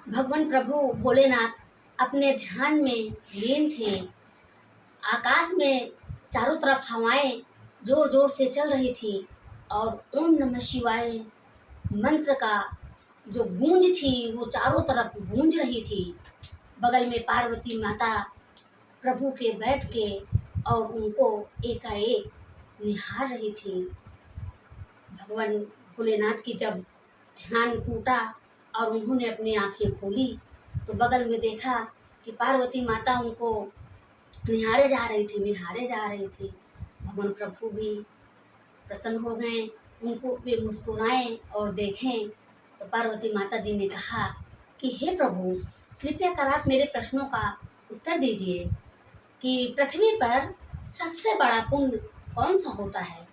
भगवान प्रभु भोलेनाथ अपने ध्यान में लीन थे। आकाश में चारों तरफ हवाएं जोर जोर से चल रही थी और ओम नमः शिवाय मंत्र का जो गूंज थी वो चारों तरफ गूंज रही थी। बगल में पार्वती माता प्रभु के बैठ के और उनको एकाएक निहार रही थी। भगवान भोलेनाथ की जब ध्यान टूटा और उन्होंने अपनी आंखें खोली तो बगल में देखा कि पार्वती माता उनको निहारे जा रही थी। भगवान प्रभु भी प्रसन्न हो गए, उनको वे मुस्कुराएं और देखें तो पार्वती माता जी ने कहा कि हे प्रभु, कृपया कर आप मेरे प्रश्नों का उत्तर दीजिए कि पृथ्वी पर सबसे बड़ा पुण्य कौन सा होता है।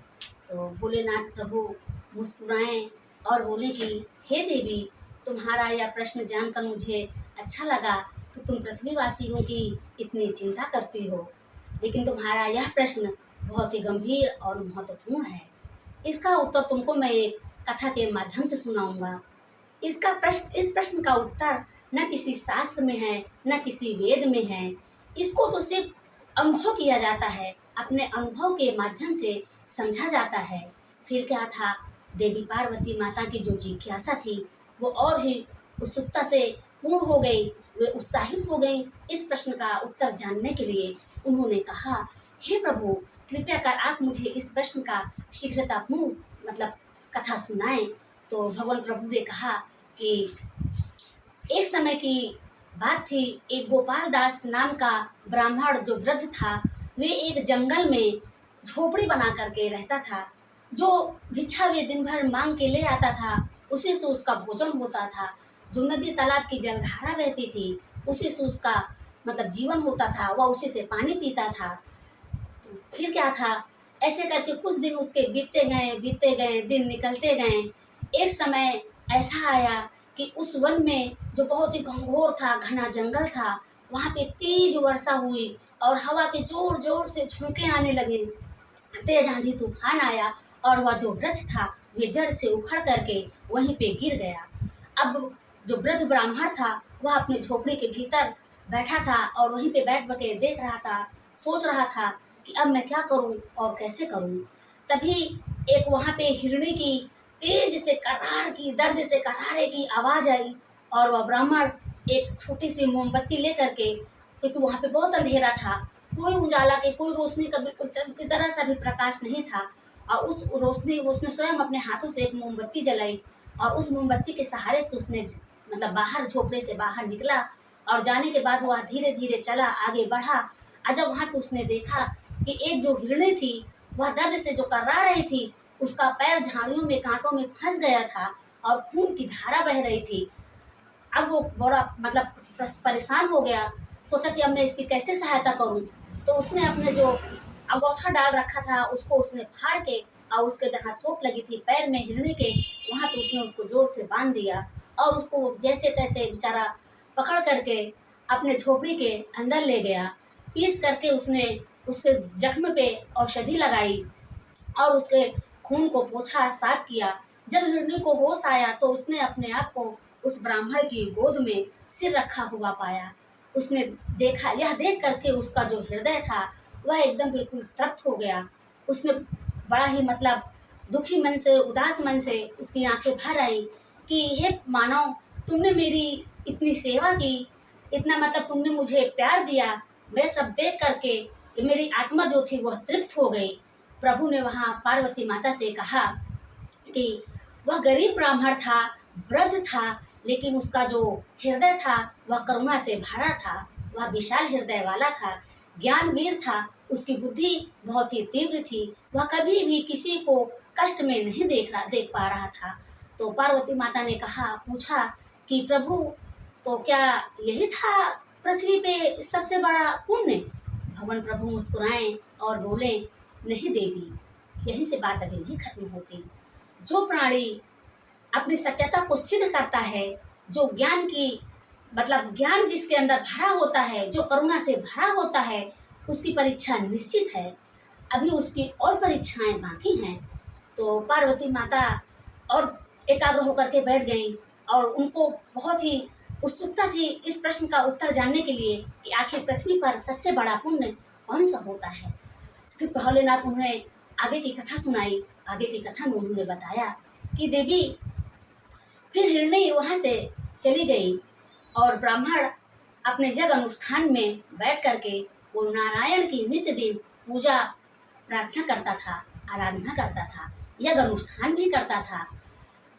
तो भोलेनाथ प्रभु मुस्कुराएं और बोले कि हे देवी, तुम्हारा यह प्रश्न जानकर मुझे अच्छा लगा कि तुम पृथ्वीवासियों की इतनी चिंता करती हो, लेकिन तुम्हारा यह प्रश्न बहुत ही गंभीर और महत्वपूर्ण है। इसका उत्तर तुमको मैं एक कथा के माध्यम से सुनाऊंगा। इस प्रश्न का उत्तर न किसी शास्त्र में है न किसी वेद में है। इसको तो सिर्फ अनुभव किया जाता है, अपने अनुभव के माध्यम से समझा जाता है। फिर क्या था, देवी पार्वती माता की जो जिज्ञासा थी वो और ही उत्सुकता से पूर्ण हो गई। वे उत्साहित हो गई इस प्रश्न का उत्तर जानने के लिए। उन्होंने कहा, हे प्रभु, कृपया कर आप मुझे इस प्रश्न का शीघ्रतापूर्ण कथा सुनाएं। तो भगवान प्रभु ने कहा कि एक समय की बात थी, एक गोपाल दास नाम का ब्राह्मण जो वृद्ध था, वे एक जंगल में झोपड़ी बना करके रहता था। जो भिक्षा वे दिन भर मांग के ले आता था उसी से उसका भोजन होता था। जो नदी तालाब की जलधारा बहती थी उसी से उसका जीवन होता था, वह उसी से पानी पीता था। तो फिर क्या था, ऐसे करके कुछ दिन उसके बीतते गए, दिन निकलते गए। एक समय ऐसा आया कि उस वन में जो बहुत ही घंघोर था, घना जंगल था, वहाँ पे तेज वर्षा हुई और हवा के जोर जोर से झोंके आने लगे। तेज आंधी तूफान आया और वह जो वृक्ष था वे जड़ से उखड़ करके वहीं पे गिर गया। अब जो वृद्ध ब्राह्मण था वह अपने झोपड़ी के भीतर बैठा था और वहीं पे बैठ के देख रहा था, सोच रहा था कि अब मैं क्या करूं और कैसे करूं। तभी एक वहाँ पे हिरणी की तेज से करार की, दर्द से करारे की आवाज आई और वह ब्राह्मण एक छोटी सी मोमबत्ती लेकर के, क्योंकि वहाँ पे बहुत अंधेरा था, कोई उजाला के, कोई रोशनी का बिल्कुल की तरह सा भी प्रकाश नहीं था, और उस रोशनी उसने स्वयं अपने हाथों से एक मोमबत्ती जलाई और उस मोमबत्ती के सहारे से उसने बाहर, झोपड़े से बाहर निकला और जाने के बाद वह धीरे धीरे चला, आगे बढ़ा। और जब वहाँ पे उसने देखा कि एक जो हिरणी थी वह दर्द से जो कर्रा रही थी, उसका पैर झाड़ियों में, कांटों में फंस गया था और खून की धारा बह रही थी। अब वो बड़ा परेशान हो गया, सोचा कि अब मैं इसकी कैसे सहायता करूं। तो उसने अपने जो अगोछा डाल रखा था उसको उसने फाड़ के और उसके जहाँ चोट लगी थी पैर में हिरणी के, वहाँ पे उसने उसको जोर से बांध दिया और उसको जैसे तैसे बेचारा पकड़ करके अपने झोपड़ी के अंदर ले गया। पीस करके उसने उसके जख्म पे औषधि लगाई और उसके खून को पोंछा, साफ किया। जब हिरणी को होश आया तो उसने अपने आप को उस ब्राह्मण की गोद में सिर रखा हुआ पाया। उसने देखा, यह देख करके उसका जो हृदय था वह एकदम बिल्कुल तृप्त हो गया। उसने बड़ा ही दुखी मन से, उदास मन से उसकी आंखें भर आई कि हे मानव, तुमने मेरी इतनी सेवा की, इतना तुमने मुझे प्यार दिया, मैं सब देख करके मेरी आत्मा जो थी वह तृप्त हो गई। प्रभु ने वहाँ पार्वती माता से कहा कि वह गरीब ब्राह्मण था, वृद्ध था, लेकिन उसका जो हृदय था वह करुणा से भरा था, वह विशाल हृदय वाला था, ज्ञानवीर था, उसकी बुद्धि बहुत ही तीव्र थी, वह कभी भी किसी को कष्ट में नहीं देख पा रहा था। तो पार्वती माता ने पूछा कि प्रभु, तो क्या यही था पृथ्वी पे सबसे बड़ा पुण्य? भगवान प्रभु मुस्कुराए और बोले, नहीं देवी, यहीं से बात अभी नहीं खत्म होती। जो प्राणी अपनी सत्यता को सिद्ध करता है, जो ज्ञान की ज्ञान जिसके अंदर भरा होता है, जो करुणा से भरा होता है, उसकी परीक्षा निश्चित है। अभी उसकी और परीक्षाएं बाकी हैं। तो पार्वती माता और एकाग्र होकर के बैठ गईं और उनको बहुत ही उत्सुकता थी इस प्रश्न का उत्तर जानने के लिए कि आखिर पृथ्वी पर सबसे बड़ा पुण्य कौन सा होता है। फिर भोलेनाथ उन्हें आगे की कथा सुनाई। आगे की कथा में उन्होंने बताया कि देवी फिर हिरणी वहाँ से चली गई और ब्राह्मण अपने जग अनुष्ठान में बैठ करके वो नारायण की नित्य दिन पूजा प्रार्थना करता था, आराधना करता था, यज्ञ अनुष्ठान भी करता था।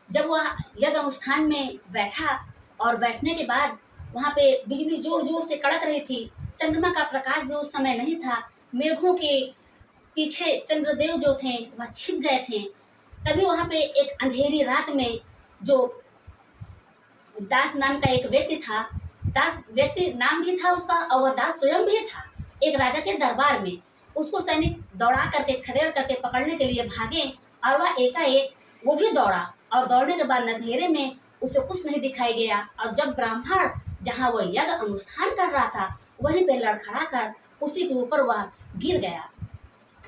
जब वह यज्ञ अनुष्ठान में बैठा और बैठने के बाद वहाँ पे बिजली जोर जोर से कड़क रही थी, चंद्रमा का प्रकाश भी उस समय नहीं था, मेघों के पीछे चंद्रदेव जो थे वह छिप गए थे। तभी वहाँ पे एक अंधेरी रात में जो दास नाम का एक व्यक्ति था, दास व्यक्ति नाम भी था उसका और वह दास स्वयं भी था, एक राजा के दरबार में उसको सैनिक दौड़ा करके खदेड़ करके पकड़ने के लिए भागे और वह एकाएक वो भी दौड़ा और दौड़ने के बाद अंधेरे में उसे कुछ नहीं दिखाई गया। और जब ब्राह्मण जहाँ वह यज्ञ अनुष्ठान कर रहा था वहीं पे लड़खड़ा कर उसी के ऊपर वह गिर गया।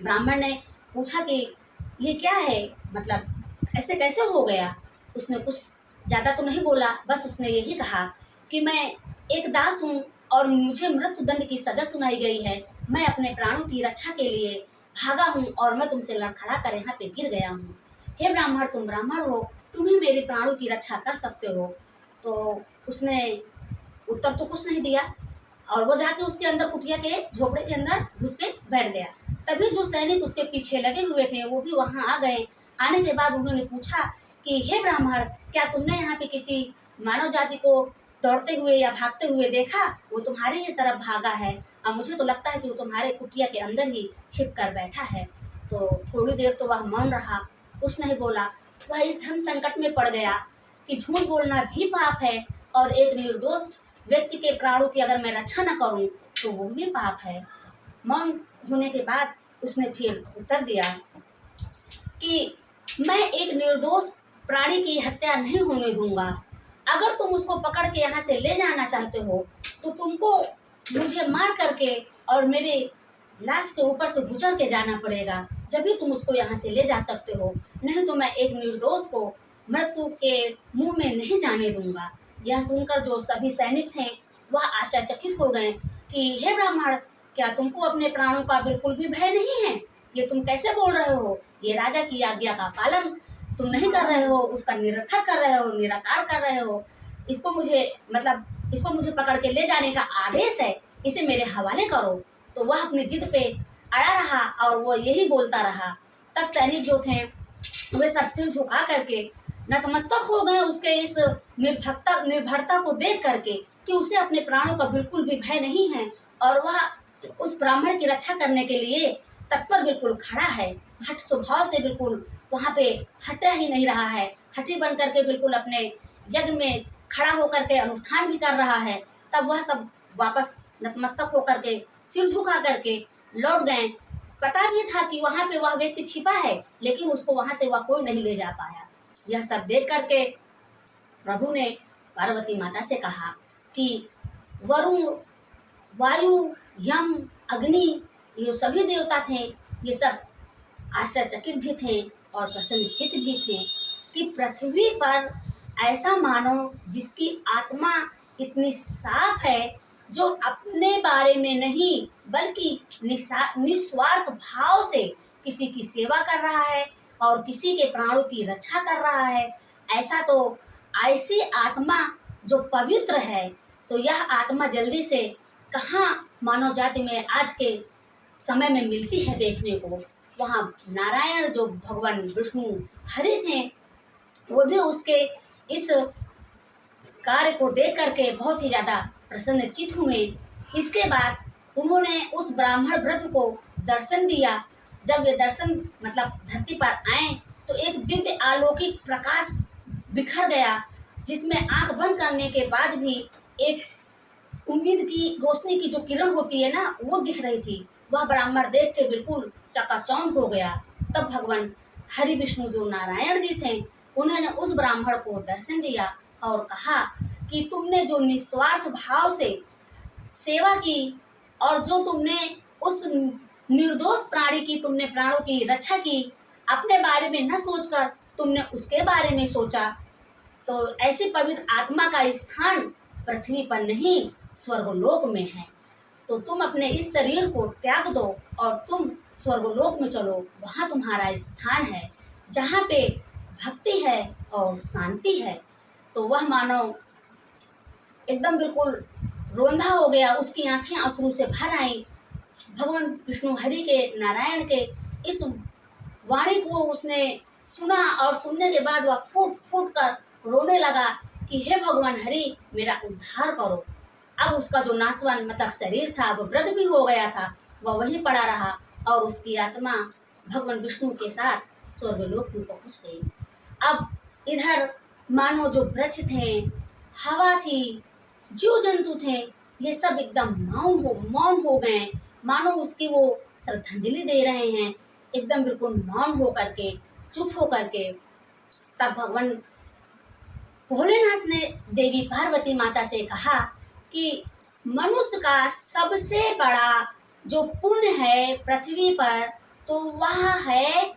ब्राह्मण ने पूछा कि ये क्या है, मतलब ऐसे कैसे हो गया। उसने कुछ ज़्यादा तो नहीं बोला, बस उसने यही कहा कि मैं एक दास हूँ और मुझे मृत्यु दंड की सजा सुनाई गई है, मैं अपने प्राणों की रक्षा के लिए भागा हूँ और मैं तुमसे लड़खड़ा कर यहाँ पे गिर गया हूँ। हे ब्राह्मण, तुम ब्राह्मण हो, तुम ही मेरे प्राणों की रक्षा कर सकते हो। तो उसने उत्तर तो कुछ नहीं दिया और वो जाके उसके अंदर कुटिया के झोपड़े के अंदर घुस के बैठ गया। तभी जो सैनिक उसके पीछे लगे हुए थे वो भी वहां आ गए। आने के बाद उन्होंने पूछा कि हे ब्राह्मण, क्या तुमने यहाँ पे किसी मानव जाति को दौड़ते हुए या भागते हुए देखा? वो तुम्हारे ही तरफ भागा है और मुझे तो लगता है कि वो तुम्हारे कुटिया के अंदर ही छिप कर बैठा है। तो थोड़ी देर तो वह मौन रहा, कुछ नहीं बोला। वह इस धर्म संकट में पड़ गया कि झूठ बोलना भी पाप है और एक निर्दोष व्यक्ति के प्राणों की अगर मैं रक्षा न करूं तो वो भी पाप है। मौन होने के बाद उसने फिर उत्तर दिया कि मैं एक निर्दोष प्राणी की हत्या नहीं होने दूंगा। अगर तुम उसको पकड़ के यहाँ से ले जाना चाहते हो तो तुमको मुझे मार करके और मेरे लाश के ऊपर से गुजर के जाना पड़ेगा, जब भी तुम उसको यहाँ से ले जा सकते हो, नहीं तो मैं एक निर्दोष को मृत्यु के मुंह में नहीं जाने दूंगा। यह सुनकर जो सभी सैनिक थे वह आश्चर्यचकित हो गए कि हे ब्राह्मण, क्या तुमको अपने प्राणों का बिल्कुल भी भय नहीं है? ये तुम कैसे बोल रहे हो? ये राजा की आज्ञा का पालन तुम नहीं कर रहे हो, उसका निरर्थक कर रहे हो, निराकार कर रहे हो। इसको मुझे पकड़ के ले जाने का आदेश है, इसे मेरे हवाले करो। तो वह अपनी जिद पे अड़ा रहा और वो यही बोलता रहा। तब सैनिक जो थे वे सब सिर झुका करके नतमस्तक हो गए उसके इस निर्भरता को देख करके कि उसे अपने प्राणों का बिल्कुल भी भय नहीं है और वह उस ब्राह्मण की रक्षा करने के लिए तत्पर बिल्कुल खड़ा है। हठ स्वभाव से बिल्कुल वहाँ पे हटा ही नहीं रहा है, हठी बन करके बिल्कुल अपने जग में खड़ा होकर के अनुष्ठान भी कर रहा है। तब वह सब वापस नतमस्तक होकर के सिर झुका करके लौट गए। पता भी था कि वहाँ पे वह व्यक्ति छिपा है, लेकिन उसको वहाँ से वह कोई नहीं ले जा पाया। यह सब देख करके प्रभु ने पार्वती माता से कहा कि वरुण, वायु, यम, अग्नि, ये सभी देवता थे, ये सब आश्चर्यचकित भी थे और प्रसन्नचित्त भी थे कि पृथ्वी पर ऐसा मानव जिसकी आत्मा इतनी साफ है, जो अपने बारे में नहीं बल्कि निस्वार्थ भाव से किसी की सेवा कर रहा है और किसी के प्राणों की रक्षा कर रहा है। ऐसी आत्मा जो पवित्र है, तो यह आत्मा जल्दी से कहाँ मानव जाति में आज के समय में मिलती है देखने को। वहाँ नारायण जो भगवान विष्णु हरि थे वो भी उसके इस कार्य को देख करके बहुत ही ज़्यादा प्रसन्नचित्त हुए। इसके बाद उन्होंने उस ब्राह्मण व्रत को दर्शन दिया। जब ये दर्शन धरती पर आए तो एक दिव्य अलौकिक प्रकाश बिखर गया, जिसमें आंख बंद करने के बाद भी एक उम्मीद की रोशनी की जो किरण होती है ना, वो दिख रही थी। वह ब्राह्मण देख के बिल्कुल चकाचौंध हो गया। तब भगवान हरि विष्णु जो नारायण जी थे उन्होंने उस ब्राह्मण को दर्शन दिया और कहा कि तुमने जो निस्वार्थ भाव से सेवा की और जो तुमने उस निर्दोष प्राणी की तुमने प्राणों की रक्षा की, अपने बारे में न सोचकर तुमने उसके बारे में सोचा, तो ऐसी पवित्र आत्मा का स्थान पृथ्वी पर नहीं स्वर्गलोक में है। तो तुम अपने इस शरीर को त्याग दो और तुम स्वर्गलोक में चलो, वहाँ तुम्हारा स्थान है जहाँ पे भक्ति है और शांति है। तो वह मानव एकदम बिल्कुल रोंधा हो गया, उसकी आंखें अश्रु से भर आई। भगवान विष्णु हरि के, नारायण के इस वाणी को उसने सुना और सुनने के बाद वह फूट फूट कर रोने लगा कि हे भगवान हरि, मेरा उद्धार करो। अब उसका जो नासवान मतलब शरीर था वो वृद्ध भी हो गया था, वह वहीं पड़ा रहा और उसकी आत्मा भगवान विष्णु के साथ स्वर्गलोक में पहुंच गई। अब इधर मानो जो वृक्ष थे, हवा थी, जीव जंतु थे, ये सब एकदम मौन हो गए, मानो उसकी वो श्रद्धांजलि दे रहे हैं, एकदम बिल्कुल मौन हो करके, चुप हो करके। तब भगवान भोलेनाथ ने देवी पार्वती माता से कहा कि मनुष्य का सबसे बड़ा जो पुण्य है पृथ्वी पर, तो वह है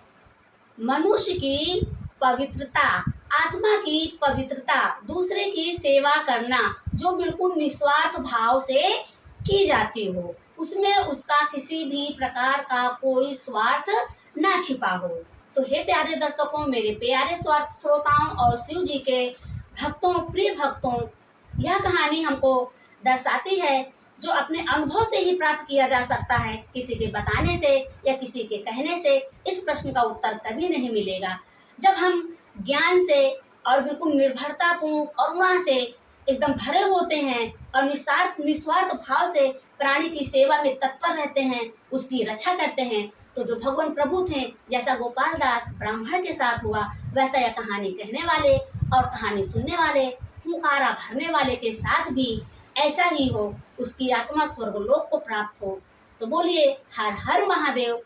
मनुष्य की पवित्रता, आत्मा की पवित्रता, दूसरे की सेवा करना, जो बिल्कुल निस्वार्थ भाव से की जाती हो, उसमें उसका किसी भी प्रकार का कोई स्वार्थ ना छिपा हो। तो हे प्यारे दर्शकों, मेरे प्यारे स्वार्थ श्रोताओं और शिव जी के भक्तों, प्रिय भक्तों, यह कहानी हमको दर्शाती है जो अपने अनुभव से ही प्राप्त किया जा सकता है, किसी के बताने से या किसी के कहने से इस प्रश्न का उत्तर कभी नहीं मिलेगा। जब हम ज्ञान से और बिल्कुल निर्भरतापूर्ण करुणा से एकदम भरे होते हैं और निस्वार्थ भाव से प्राणी की सेवा में तत्पर रहते हैं, उसकी रक्षा करते हैं, तो जो भगवान प्रभु थे, जैसा गोपाल दास ब्राह्मण के साथ हुआ, वैसा यह कहानी कहने वाले और कहानी सुनने वाले, हुंकारा भरने वाले के साथ भी ऐसा ही हो, उसकी आत्मा स्वर्गलोक को प्राप्त हो। तो बोलिए हर हर महादेव,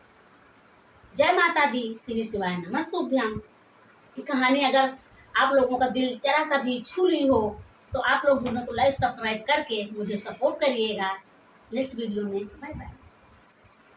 जय माता दी, श्री शिवाय नमस्तुभ्यम। कहानी अगर आप लोगों का दिल जरा सा भी छू ली हो तो आप लोग दोनों को लाइक सब्सक्राइब करके मुझे सपोर्ट करिएगा। नेक्स्ट वीडियो में बाय बाय।